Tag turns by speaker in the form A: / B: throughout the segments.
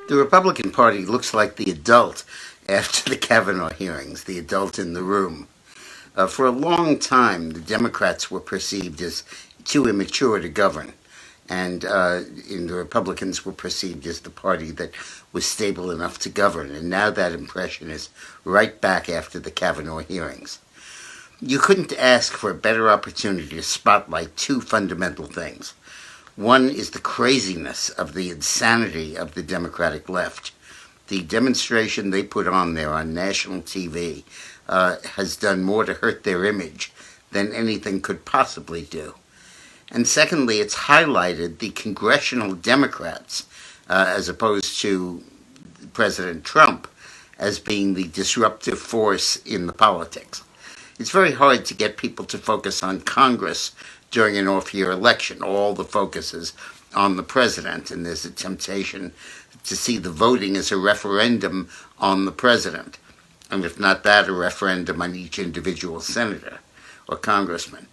A: The Republican Party looks like the adult after the Kavanaugh hearings, the adult in the room. For a long time, the Democrats were perceived as too immature to govern, and the Republicans were perceived as the party that was stable enough to govern, and now that impression is right back after the Kavanaugh hearings. You couldn't ask for a better opportunity to spotlight two fundamental things. One is the craziness of the insanity of the Democratic left. The demonstration they put on there on national TV has done more to hurt their image than anything could possibly do. And secondly, it's highlighted the congressional Democrats, as opposed to President Trump, as being the disruptive force in the politics. It's very hard to get people to focus on Congress during an off-year election. All the focus is on the president, and there's a temptation to see the voting as a referendum on the president, and if not that, a referendum on each individual senator or congressman.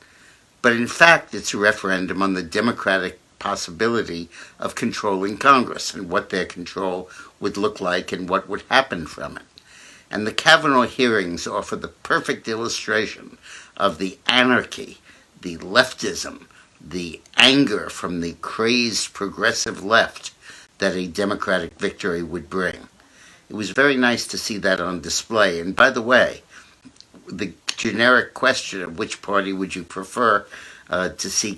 A: But in fact, it's a referendum on the Democratic possibility of controlling Congress and what their control would look like and what would happen from it. And the Kavanaugh hearings offer the perfect illustration of the anarchy, the leftism, the anger from the crazed progressive left that a Democratic victory would bring. It was very nice to see that on display. And by the way, the generic question of which party would you prefer to see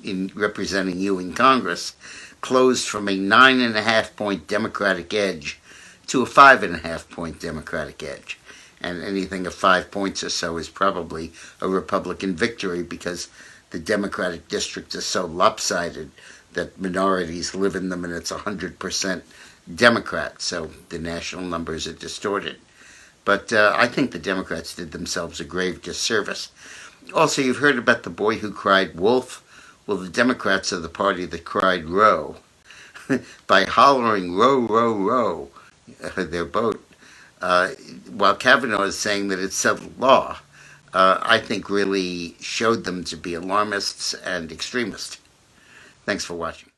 A: in representing you in Congress closed from a 9.5-point Democratic edge to a 5.5-point Democratic edge. And anything of 5 points or so is probably a Republican victory because the Democratic districts are so lopsided that minorities live in them and it's 100% Democrat, so the national numbers are distorted. But I think the Democrats did themselves a grave disservice. Also, you've heard about the boy who cried wolf. Well, the Democrats are the party that cried row. By hollering row, row, row, their boat, while Kavanaugh is saying that it's settled law, I think really showed them to be alarmists and extremists. Thanks for watching.